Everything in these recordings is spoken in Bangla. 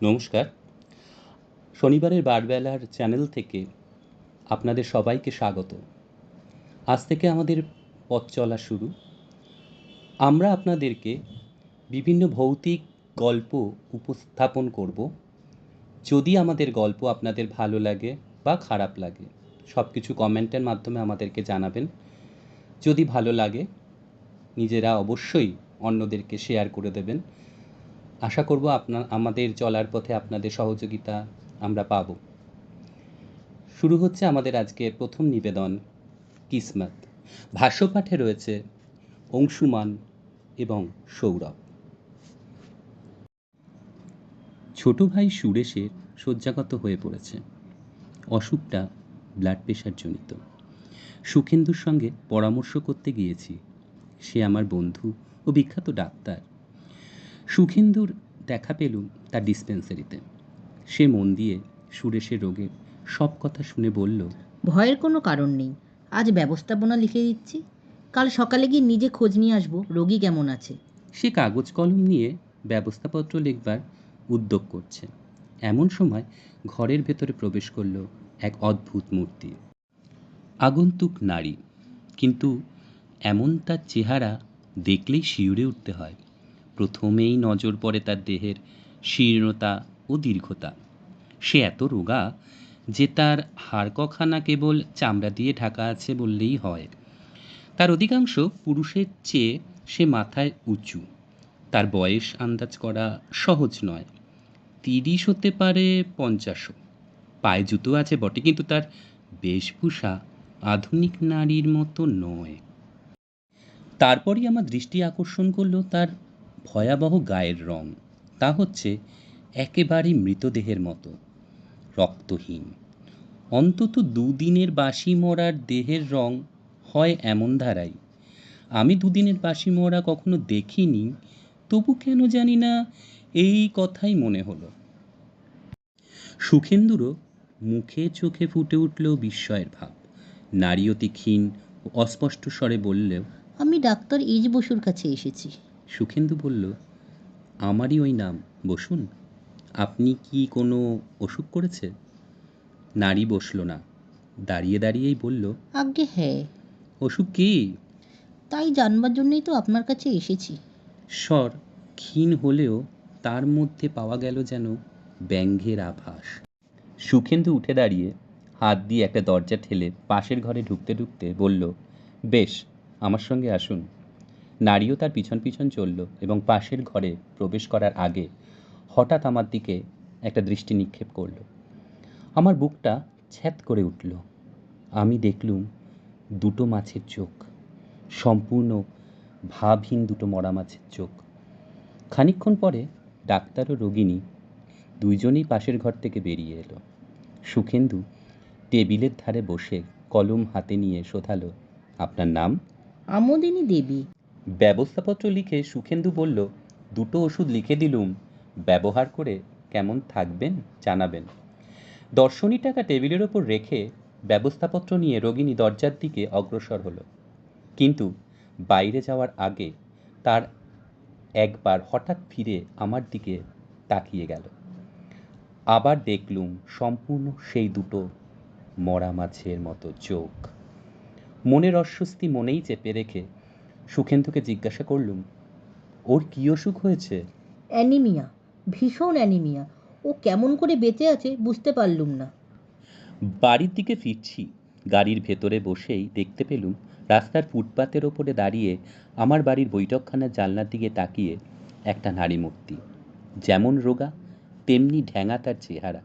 নমস্কার। শনিবারের বারবেলার চ্যানেল থেকে আপনাদের সবাইকে স্বাগত। আজ থেকে আমাদের পথ চলা শুরু। আমরা আপনাদেরকে বিভিন্ন ভৌতিক গল্প উপস্থাপন করব। যদি আমাদের গল্প আপনাদের ভালো লাগে বা খারাপ লাগে, সব কিছু কমেন্টের মাধ্যমে আমাদেরকে জানাবেন। যদি ভালো লাগে, নিজেরা অবশ্যই অন্যদেরকে শেয়ার করে দেবেন। আশা করব আমাদের চলার পথে আপনাদের সহযোগিতা আমরা পাব। শুরু হচ্ছে আমাদের আজকের প্রথম নিবেদন, কিসমত। ভাষ্যপাঠে রয়েছে অংশুমান এবং সৌরভ। ছোট ভাই সুরেশের শয্যাগত হয়ে পড়েছে। অসুখটা ব্লাড প্রেশার জনিত। সুখেন্দুর সঙ্গে পরামর্শ করতে গিয়েছি। সে আমার বন্ধু ও বিখ্যাত ডাক্তার। সুখেন্দুর দেখা পেলুম তার ডিসপেন্সারিতে। সে মন দিয়ে সুরেশের রোগের সব কথা শুনে বলল, ভয়ের কোনো কারণ নেই। আজ ব্যবস্থাপনা লিখে দিচ্ছি, কাল সকালে গিয়ে নিজে খোঁজ নিয়ে আসবো রোগী কেমন আছে। সে কাগজ কলম নিয়ে ব্যবস্থাপত্র লিখবার উদ্যোগ করছে। এমন সময় ঘরের ভেতরে প্রবেশ করল এক অদ্ভুত মূর্তি। আগন্তুক নারী, কিন্তু এমন তার চেহারা দেখলেই শিউরে উঠতে হয়। প্রথমেই নজর পড়ে তার দেহের শীর্ণতা ও দীর্ঘতা। সে এত রোগা যে তার হাড়কখানা কেবল চামড়া দিয়ে ঢাকা আছে বললেই হয়। তার অধিকাংশ পুরুষের চেয়ে সে মাথায় উঁচু। তার বয়স আন্দাজ করা সহজ নয়। 30 হতে পারে, 50ও। পায়ে জুতো আছে বটে, কিন্তু তার বেশভূষা আধুনিক নারীর মতো নয়। তারপরই আমার দৃষ্টি আকর্ষণ করলো তার ভয়াবহ গায়ের রং। তা হচ্ছে একেবারেই মৃতদেহের মতো, রক্তহীন। অন্তত 2 দিনের বাসি মরার দেহের রং হয় এমন ধারাই। আমি 2 দিনের বাসি মরা কখনো দেখিনি, তবু কেন জানি না এই কথাই মনে হলো। সুখেন্দুরও মুখে চোখে ফুটে উঠল বিস্ময়ের ভাব। নারী অতি ক্ষীণ ও অস্পষ্ট স্বরে বললেও, আমি ডাক্তার ইজ বসুর কাছে এসেছি। সুখেন্দু বলল, আমারই ওই নাম, বসুন। আপনি কি কোনো অসুখ করেছে? নারী বসল না, দাঁড়িয়ে দাঁড়িয়েই বলল, আজ্ঞে হ্যাঁ। অসুখ কি? তাই জানবার জন্যই তো আপনার কাছে এসেছি। স্বর ক্ষীণ হলেও তার মধ্যে পাওয়া গেল যেন ব্যঙ্গের আভাস। সুখেন্দু উঠে দাঁড়িয়ে হাত দিয়ে একটা দরজা ঠেলে পাশের ঘরে ঢুকতে ঢুকতে বলল, বেশ, আমার সঙ্গে আসুন। নারীও তার পিছন পিছন চলল এবং পাশের ঘরে প্রবেশ করার আগে হঠাৎ আমার দিকে একটা দৃষ্টি নিক্ষেপ করল। আমার বুকটা ছ্যাঁত করে উঠল। আমি দেখলুম 2টো মাছের চোখ, সম্পূর্ণ ভাবহীন 2টো মরা মাছের চোখ। খানিকক্ষণ পরে ডাক্তার ও রোগিণী দুইজনেই পাশের ঘর থেকে বেরিয়ে এলো। সুখেন্দু টেবিলের ধারে বসে কলম হাতে নিয়ে শোধালো, আপনার নাম? আমোদিনী দেবী। ব্যবস্থাপত্র লিখে সুখেন্দু বলল, 2টো ওষুধ লিখে দিলুম, ব্যবহার করে কেমন থাকবেন জানাবেন। দর্শনী টাকা টেবিলের ওপর রেখে ব্যবস্থাপত্র নিয়ে রোগিণী দরজার দিকে অগ্রসর হলো। কিন্তু বাইরে যাওয়ার আগে তার একবার হঠাৎ ফিরে আমার দিকে তাকিয়ে গেল। আবার দেখলুম সম্পূর্ণ সেই 2টো মরা মাছের মতো চোখ। মনের অস্বস্তি মনেই চেপে রেখে সুখেন্দুকে জিজ্ঞাসা করলুম, ওর কি অসুখ হয়েছে? অ্যানিমিয়া, ভীষণ অ্যানিমিয়া। ও কেমন করে বেঁচে আছে বুঝতে পারলুম না। বাড়ির দিকে ফিরছি, গাড়ির ভেতরে বসেই দেখতে পেলুম রাস্তার ফুটপাতের ওপরে দাঁড়িয়ে আমার বাড়ির বৈঠকখানার জানলার দিকে তাকিয়ে একটা নারী মূর্তি। যেমন রোগা তেমনি ঢ্যাঙা তার চেহারা।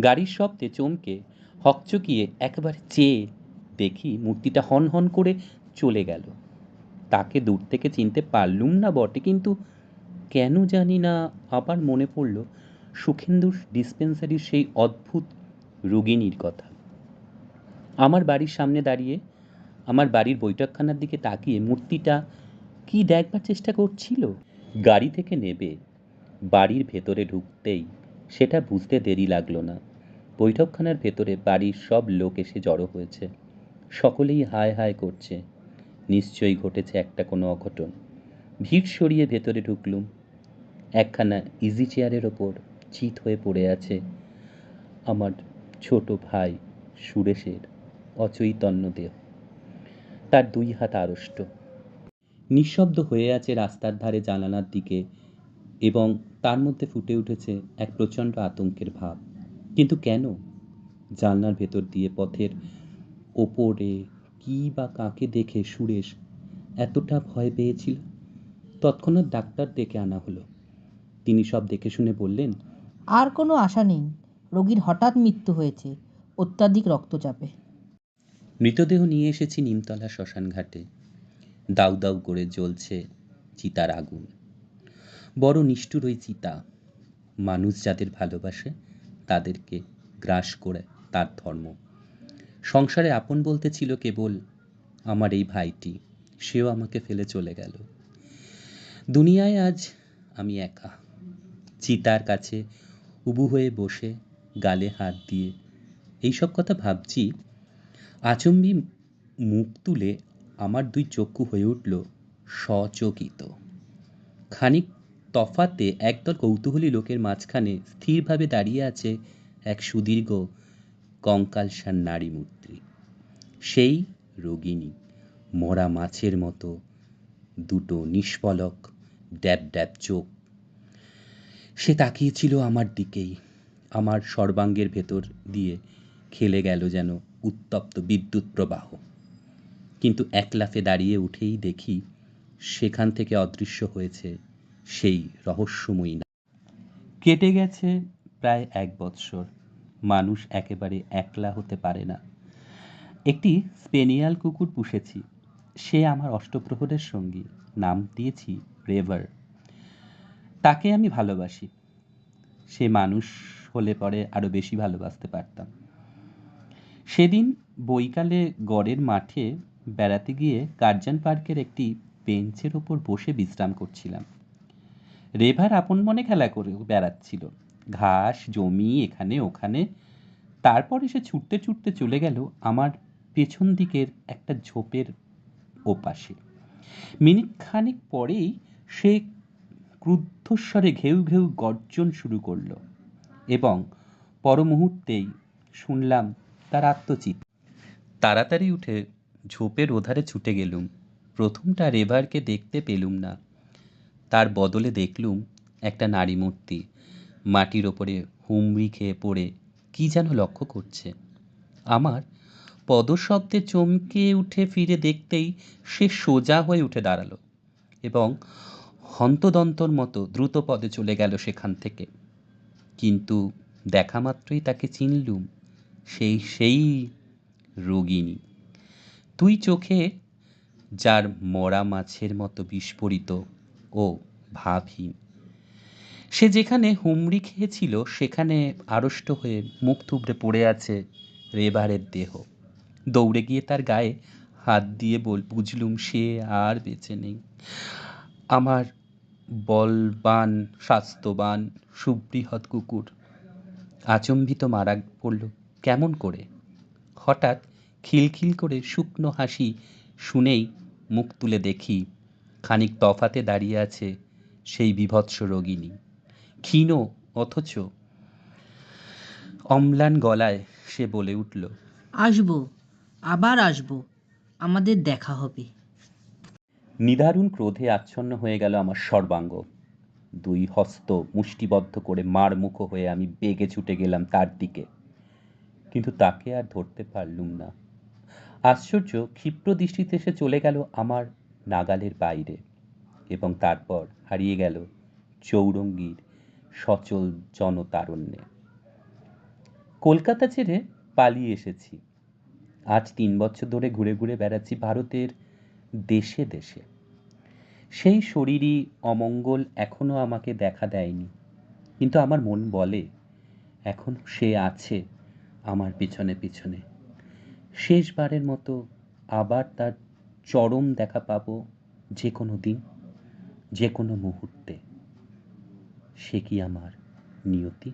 গাড়ির শব্দে চমকে হকচকিয়ে একেবারে চেয়ে দেখি মূর্তিটা হন হন করে চলে গেল। তাকে দূর থেকে চিনতে পারলুম না বটে, কিন্তু কেন জানি না আবার মনে পড়ল সুখেন্দুর ডিসপেন্সারির সেই অদ্ভুত রোগিণীর কথা। আমার বাড়ির সামনে দাঁড়িয়ে আমার বাড়ির বৈঠকখানার দিকে তাকিয়ে মূর্তিটা কি দেখবার চেষ্টা করছিল। গাড়ি থেকে নেবে বাড়ির ভেতরে ঢুকতেই সেটা বুঝতে দেরি লাগলো না। বৈঠকখানার ভেতরে বাড়ির সব লোক এসে জড়ো হয়েছে। সকলেই হায় হায় করছে। নিশ্চয়ই ঘটেছে একটা কোনো অঘটন। ভিড় সরিয়ে ভেতরে ঢুকলুম। একখানা ইজি চেয়ারের ওপর চিত হয়ে পড়ে আছে আমার ছোট ভাই সুরেশের অচৈতন্য দেহ। তার 2 হাত আড়ষ্ট। নিঃশব্দ হয়ে আছে রাস্তার ধারে জানালার দিকে, এবং তার মধ্যে ফুটে উঠেছে এক প্রচণ্ড আতঙ্কের ভাব। কিন্তু কেন? জানলার ভেতর দিয়ে পথের ওপরে কি বা কাকে দেখে সুরেশ এতটা ভয় পেয়েছিল? তৎক্ষণাৎ ডাক্তার ডেকে আনা হলো। তিনি সব দেখে শুনে বললেন, আর কোনো আশা নেই, রোগীর হঠাৎ মৃত্যু হয়েছে অত্যাধিক রক্তচাপে। মৃতদেহ নিয়ে এসেছি নিমতলা শ্মশান ঘাটে। দাউ দাউ করে জ্বলছে চিতার আগুন। বড় নিষ্ঠুর ওই চিতা। মানুষ যাদের ভালোবাসে তাদেরকে গ্রাস করে তার ধর্ম। সংসারে আপন বলতে ছিল কেবল আমার এই ভাইটি, সেও আমাকে ফেলে চলে গেল। দুনিয়ায় আজ আমি একা। চিতার কাছে উবু হয়ে বসে গালে হাত দিয়ে এইসব কথা ভাবছি, আচম্বি মুখ তুলে আমার 2 চক্ষু হয়ে উঠল সচকিত। খানিক তফাতে একদল কৌতূহলী লোকের মাঝখানে স্থিরভাবে দাঁড়িয়ে আছে এক সুদীর্ঘ কঙ্কালসার নারী মূর্তি। সেই রোগিণী, মরা মাছের মতো 2 নিষ্পলক ড্যাব ড্যাব চোখ। সে তাকিয়েছিল আমার দিকেই। আমার সর্বাঙ্গের ভেতর দিয়ে খেলে গেল যেন উত্তপ্ত বিদ্যুৎ প্রবাহ। কিন্তু এক লাফে দাঁড়িয়ে উঠেই দেখি সেখান থেকে অদৃশ্য হয়েছে সেই রহস্যময়ী নারী। কেটে গেছে প্রায় 1 বৎসর। মানুষ একেবারে একলা হতে পারে না। একটি স্পেনিয়াল কুকুর পুষেছি। সে আমার অষ্টপ্রহরের সঙ্গী। নাম দিয়েছি রেভার। তাকে আমি ভালোবাসি। সে মানুষ হলে পরে আরো বেশি ভালোবাসতে পারতাম। সেদিন বৈকালে গড়ের মাঠে বেড়াতে গিয়ে কার্জন পার্কের একটি বেঞ্চের ওপর বসে বিশ্রাম করছিলাম। রেভার আপন মনে খেলা করে বেড়াচ্ছিল, ঘাস জমি এখানে ওখানে। তারপর এসে ছুটতে ছুটতে চলে গেল আমার পেছন দিকের একটা ঝোপের ওপাশে। মিনিট খানিক পরেই সে ক্রুদ্ধস্বরে ঘেউ ঘেউ গর্জন শুরু করলো, এবং পর মুহূর্তেই শুনলাম তার আত্মচিৎ। তাড়াতাড়ি উঠে ঝোপের ওধারে ছুটে গেলুম। প্রথমটা রেভারকে দেখতে পেলুম না। তার বদলে দেখলুম একটা নারী মূর্তি মাটির ওপরে হুমড়ি খেয়ে পড়ে কি যেন লক্ষ্য করছে। আমার পদশব্দে চমকে উঠে ফিরে দেখতেই সে সোজা হয়ে উঠে দাঁড়ালো এবং হন্তদন্তর মতো দ্রুত পদে চলে গেল সেখান থেকে। কিন্তু দেখা মাত্রই তাকে চিনলুম। সেই রোগিণী। 2 চোখে যার মরা মাছের মতো বিস্ফোরিত ও ভাবহীন। সে যেখানে হুমড়ি খেয়েছিল সেখানে আড়ষ্ট হয়ে মুখ থুবড়ে পড়ে আছে রেভারের দেহ। দৌড়ে গিয়ে তার গায়ে হাত দিয়ে বুঝলুম সে আর বেঁচে নেই। আমার বলবান স্বাস্থ্যবান সুবৃহৎ কুকুর আচম্বিত মারা পড়ল কেমন করে? হঠাৎ খিলখিল করে শুকনো হাসি শুনেই মুখ তুলে দেখি খানিক তফাতে দাঁড়িয়ে আছে সেই বীভৎস রোগিণী। ক্ষীণ অথচ অম্লান গলায় সে বলে উঠল, আসবো, আবার আসবো, আমাদের দেখা হবে। নিদারুণ ক্রোধে আচ্ছন্ন হয়ে গেল আমার সর্বাঙ্গ। 2 হস্ত মুষ্টিবদ্ধ করে মারমুখো হয়ে আমি বেগে ছুটে গেলাম তার দিকে। কিন্তু তাকে আর ধরতে পারলুম না। আশ্চর্য ক্ষিপ্র দৃষ্টিতে সে চলে গেল আমার নাগালের বাইরে, এবং তারপর হারিয়ে গেল চৌরঙ্গীর সচল জনতারণ্যে। কলকাতা ছেড়ে পালিয়ে এসেছি। আজ 3 বছর ধরে ঘুরে ঘুরে বেড়াচ্ছি ভারতের দেশে দেশে। সেই শরীরী অমঙ্গল এখনো আমাকে দেখা দেয়নি, কিন্তু আমার মন বলে এখনো সে আছে আমার পিছনে পিছনে। শেষবারের মতো আবার তার চরম দেখা পাবো যে কোনো দিন, যে কোনো মুহূর্তে। সে কি আমার নিয়তি?